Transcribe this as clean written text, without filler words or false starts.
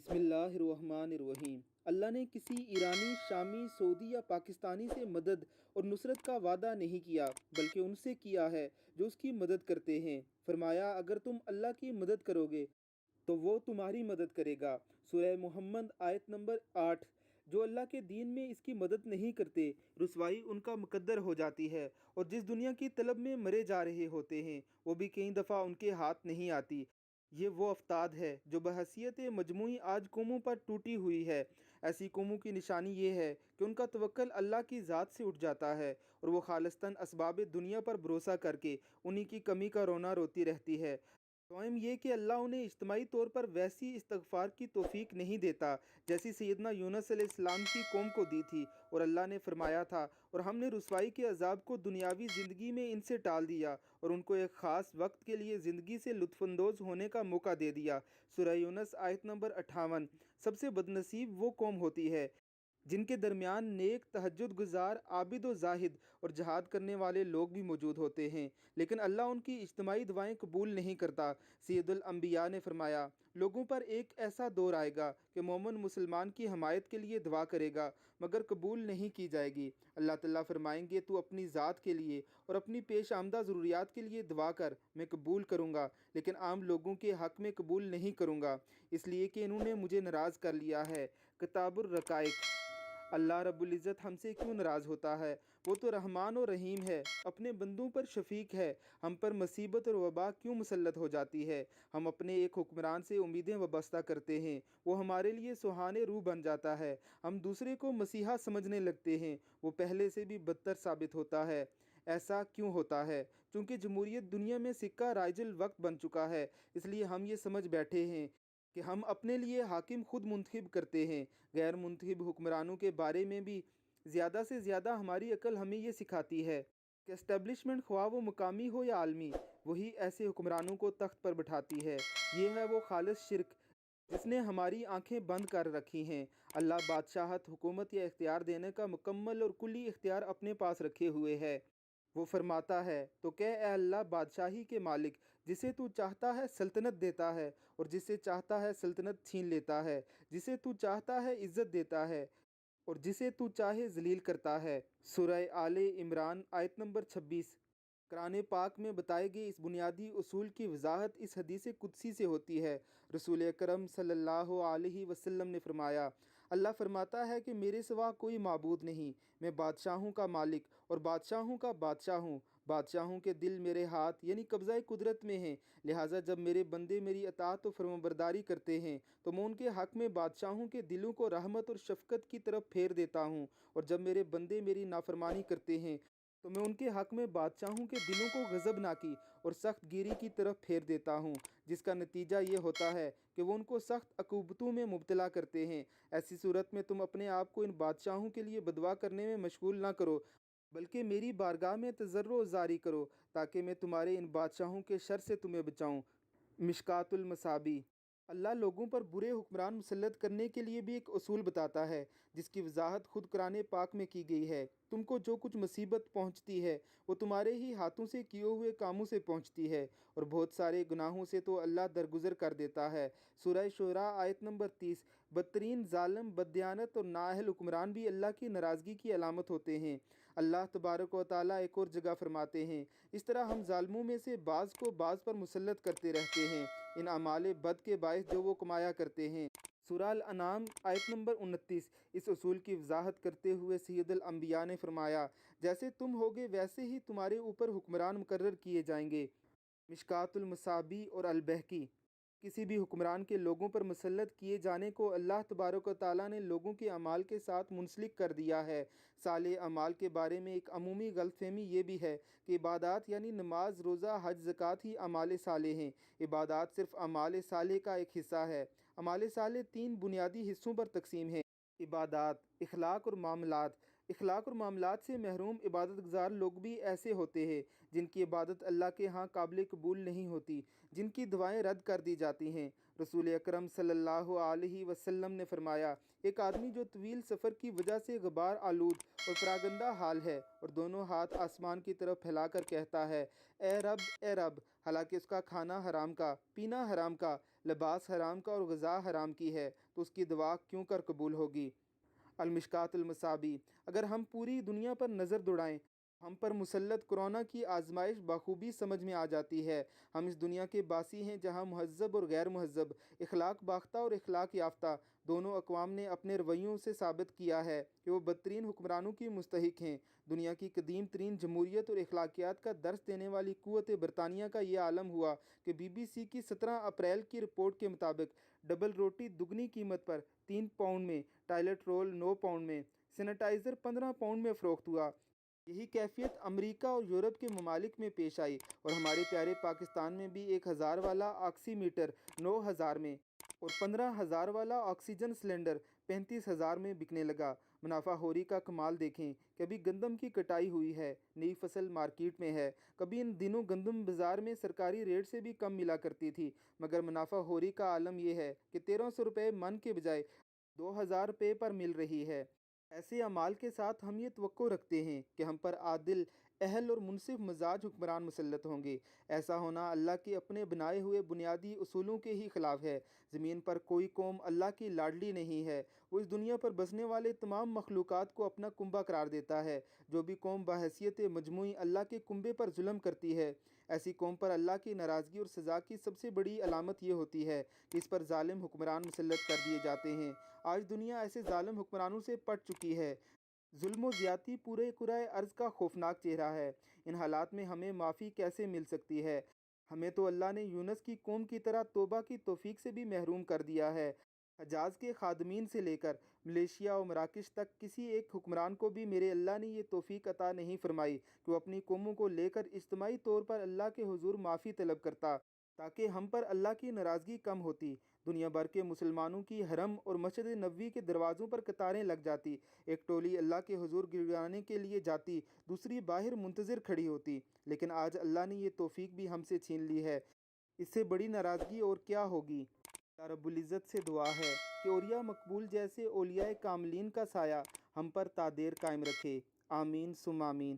बिस्मिल्लाहिर्रहमानिर्रहीम। अल्लाह ने किसी ईरानी, शामी, सऊदी या पाकिस्तानी से मदद और नुसरत का वादा नहीं किया, बल्कि उनसे किया है जो उसकी मदद करते हैं। फरमाया, अगर तुम अल्लाह की मदद करोगे तो वो तुम्हारी मदद करेगा। सूरह मोहम्मद आयत नंबर 8। जो अल्लाह के दीन में इसकी मदद नहीं करते, रुसवाई उनका मुकद्दर हो जाती है, और जिस दुनिया की तलब में मरे जा रहे होते हैं वो भी कई दफ़ा उनके हाथ नहीं आती। ये वो अफ्ताद है जो बहसीयत मजमूई आज कौमों पर टूटी हुई है। ऐसी कौमों की निशानी ये है कि उनका तवक्ल अल्लाह की ज़ात से उठ जाता है और वो खालिस्तन असबाब दुनिया पर भरोसा करके उन्हीं की कमी का रोना रोती रहती है। तोयम ये कि अल्लाह उन्हें इज्तमाई तौर पर वैसी इस्तगफार की तौफीक नहीं देता जैसी सैयदना यूनुस अलैहिस्सलाम की कौम को दी थी, और अल्लाह ने फरमाया था, और हमने रुसवाई के अजाब को दुनियावी ज़िंदगी में इनसे टाल दिया और उनको एक ख़ास वक्त के लिए ज़िंदगी से लुत्फ़अंदोज़ होने का मौका दे दिया। सूरह यूनुस आयत नंबर 58। सबसे बदनसीब वो कौम होती है जिनके दरमियान नेक, तहज्जुद गुजार, आबिद व जाहिद और जहाद करने वाले लोग भी मौजूद होते हैं, लेकिन अल्लाह उनकी इज्तमाई दुआएं कबूल नहीं करता। सैयदुल अंबिया ने फरमाया, लोगों पर एक ऐसा दौर आएगा कि मोमिन मुसलमान की हमायत के लिए दुआ करेगा मगर कबूल नहीं की जाएगी। अल्लाह ताला फरमाएंगे, तू अपनी ज़ात के लिए और अपनी पेश आमदा ज़रूरियात के लिए दुआ कर, मैं कबूल करूँगा, लेकिन आम लोगों के हक़ में कबूल नहीं करूँगा, इसलिए कि इन्होंने मुझे नाराज़ कर लिया है। किताबुर रकाइक। अल्लाह रब्बुल इज़्ज़त हमसे क्यों नाराज़ होता है? वो तो रहमान और रहीम है, अपने बंदों पर शफीक है। हम पर मुसीबत और वबा क्यों मुसल्लत हो जाती है? हम अपने एक हुक्मरान से उम्मीदें वाबस्ता करते हैं, वो हमारे लिए सुहाने रूह बन जाता है। हम दूसरे को मसीहा समझने लगते हैं, वो पहले से भी बदतर साबित होता है। ऐसा क्यों होता है? चूँकि जमहूरियत दुनिया में सिक्का राइजुल वक्त बन चुका है, इसलिए हम ये समझ बैठे हैं कि हम अपने लिए हाकिम खुद मुंतखब करते हैं। गैर मुंतखब हुक्मरानों के बारे में भी ज़्यादा से ज़्यादा हमारी अकल हमें ये सिखाती है कि एस्टेब्लिशमेंट, ख्वाह वो मुकामी हो या आलमी, वही ऐसे हुक्मरानों को तख्त पर बिठाती है। ये है वो खालिस शिर्क जिसने हमारी आंखें बंद कर रखी हैं। अल्लाह बादशाहत, हुकूमत या इख्तियार देने का मुकम्मल और कुल्ली इख्तियार अपने पास रखे हुए है। वो फरमाता है, तो कह ए अल्लाह बादशाही के मालिक, जिसे तू चाहता है सल्तनत देता है और जिसे चाहता है सल्तनत छीन लेता है, जिसे तू चाहता है इज़्ज़त देता है और जिसे तू चाहे जलील करता है। सूरह आले इमरान आयत नंबर 26। कुरान पाक में बताए गए इस बुनियादी उसूल की वजाहत इस हदीस कुदसी से होती है। रसूल अकरम सल्लल्लाहु अलैहि वसल्लम ने फरमाया, अल्लाह फरमाता है कि मेरे सिवा कोई माबूद नहीं, मैं बादशाहों का मालिक और बादशाहों का बादशाह हूँ। बादशाहों के दिल मेरे हाथ यानी कब्ज़ा कुदरत में हैं, लिहाजा जब मेरे बंदे मेरी अताअत और फरमाबरदारी करते हैं तो मैं उनके हक़ में बादशाहों के दिलों को रहमत और शफ़क़त की तरफ फेर देता हूँ, और जब मेरे बंदे मेरी नाफरमानी करते हैं तो मैं उनके हक़ में बादशाहों के दिलों को गज़बनाकी और सख्त गिरी की तरफ फेर देता हूँ, जिसका नतीजा ये होता है कि वो उनको सख्त अकूबतों में मुब्तला करते हैं। ऐसी सूरत में तुम अपने आप को इन बादशाहों के लिए बदवा करने में मशगूल ना करो, बल्कि मेरी बारगाह में तज़र्रो जारी करो, ताकि मैं तुम्हारे इन बादशाहों के शर से तुम्हें बचाऊँ। मिशकातुल मसाबी। अल्लाह लोगों पर बुरे हुक्मरान मुसल्लत करने के लिए भी एक उसूल बताता है, जिसकी वजाहत खुद कुरान पाक में की गई है। तुमको जो कुछ मुसीबत पहुंचती है वो तुम्हारे ही हाथों से किए हुए कामों से पहुंचती है, और बहुत सारे गुनाहों से तो अल्लाह दरगुजर कर देता है। सूरह शुरा आयत नंबर 30। बदतरीन, जालिम, बददियानत और नाअहल हुक्मरान भी अल्लाह की नाराज़गी की अलामत होते हैं। अल्लाह तबारक व तआला एक और जगह फरमाते हैं, इस तरह हम जालिमों में से बाज़ को बाज़ पर मुसल्लत करते रहते हैं इन अमाले बद के बायस जो वो कमाया करते हैं। सूरह अल अनाम आयत नंबर 29। इस उसूल की वजाहत करते हुए सैयदुल अंबिया ने फरमाया, जैसे तुम होगे वैसे ही तुम्हारे ऊपर हुक्मरान मुकर्रर किए जाएंगे। मिशकातुल मसाबी और अल बहकी। किसी भी हुक्मरान के लोगों पर मुसल्लत किए जाने को अल्लाह तबारक व तआला ने लोगों के अमाल के साथ मुंसलिक कर दिया है। साले अमाल के बारे में एक अमूमी गलतफहमी ये भी है कि इबादत यानी नमाज, रोज़ा, हज, ज़कात ही अमाल साले हैं। इबादत सिर्फ अमाल साले का एक हिस्सा है। अमाल साले 3 बुनियादी हिस्सों पर तकसीम है: इबादत, इखलाक और मामलात। इखलाक और मामलात से महरूम इबादत गुज़ार लोग भी ऐसे होते हैं जिनकी इबादत अल्लाह के यहाँ काबिल कबूल नहीं होती, जिनकी दुआएं रद्द कर दी जाती हैं। रसूल अकरम सल्लल्लाहु अलैहि वसल्लम ने फरमाया, एक आदमी जो तवील सफ़र की वजह से गुबार आलूद और परागंदा हाल है और दोनों हाथ आसमान की तरफ फैलाकर कहता है, ए रब, ए रब, हालांकि उसका खाना हराम का, पीना हराम का, لباس حرام کا اور غذا حرام کی ہے تو اس کی دعا کیوں کر قبول ہوگی؟ المشکات المصابی۔ اگر ہم پوری دنیا پر نظر دوڑائیں، ہم پر مسلط کورونا کی آزمائش بخوبی سمجھ میں آ جاتی ہے۔ ہم اس دنیا کے باسی ہیں جہاں مہذب اور غیر مہذب، اخلاق باختہ اور اخلاق یافتہ دونوں اقوام نے اپنے رویوں سے ثابت کیا ہے کہ وہ بدترین حکمرانوں کی مستحق ہیں۔ دنیا کی قدیم ترین جمہوریت اور اخلاقیات کا درس دینے والی قوت برطانیہ کا یہ عالم ہوا کہ BBC کی 17 اپریل کی رپورٹ کے مطابق ڈبل روٹی دگنی قیمت پر 3 پاؤنڈ میں، ٹوائلٹ رول 9 پاؤنڈ میں، سینیٹائزر 15 پاؤنڈ میں فروخت ہوا۔ یہی کیفیت امریکہ اور یورپ کے ممالک میں پیش آئی اور ہمارے پیارے پاکستان میں بھی 1000 والا آکسی میٹر 9000 میں اور 15000 والا آکسیجن سلنڈر 35000 میں بکنے لگا۔ منافع خوری کا کمال دیکھیں، کبھی گندم کی کٹائی ہوئی ہے، نئی فصل مارکیٹ میں ہے، کبھی ان دنوں گندم بازار میں سرکاری ریٹ سے بھی کم ملا کرتی تھی، مگر منافع خوری کا عالم یہ ہے کہ 1300 روپے من کے بجائے 2000 روپے پر مل رہی ہے۔ ایسے اعمال کے ساتھ ہم یہ توقع رکھتے ہیں کہ ہم پر عادل، اہل اور منصف مزاج حکمران مسلط ہوں گے۔ ایسا ہونا اللہ کے اپنے بنائے ہوئے بنیادی اصولوں کے ہی خلاف ہے۔ زمین پر کوئی قوم اللہ کی لاڈلی نہیں ہے۔ وہ اس دنیا پر بسنے والے تمام مخلوقات کو اپنا کنبہ قرار دیتا ہے۔ جو بھی قوم بحیثیت مجموعی اللہ کے کنبے پر ظلم کرتی ہے، ایسی قوم پر اللہ کی ناراضگی اور سزا کی سب سے بڑی علامت یہ ہوتی ہے کہ اس پر ظالم حکمران مسلط کر دیے جاتے ہیں۔ آج دنیا ایسے ظالم حکمرانوں سے پٹ چکی ہے۔ ظلم و زیادتی پورے کرۂ ارض کا خوفناک چہرہ ہے۔ ان حالات میں ہمیں معافی کیسے مل سکتی ہے؟ ہمیں تو اللہ نے یونس کی قوم کی طرح توبہ کی توفیق سے بھی محروم کر دیا ہے۔ حجاز کے خادمین سے لے کر ملیشیا اور مراکش تک کسی ایک حکمران کو بھی میرے اللہ نے یہ توفیق عطا نہیں فرمائی کہ وہ اپنی قوموں کو لے کر اجتماعی طور پر اللہ کے حضور معافی طلب کرتا تاکہ ہم پر اللہ کی ناراضگی کم ہوتی۔ دنیا بھر کے مسلمانوں کی حرم اور مسجد نبوی کے دروازوں پر قطاریں لگ جاتی، ایک ٹولی اللہ کے حضور گڑگڑانے کے لیے جاتی، دوسری باہر منتظر کھڑی ہوتی، لیکن آج اللہ نے یہ توفیق بھی ہم سے چھین لی ہے۔ اس سے بڑی ناراضگی اور کیا ہوگی؟ اللہ رب العزت سے دعا ہے کہ اولیاء مقبول جیسے اولیاء کاملین کا سایہ ہم پر تا دیر قائم رکھے۔ آمین ثم آمین۔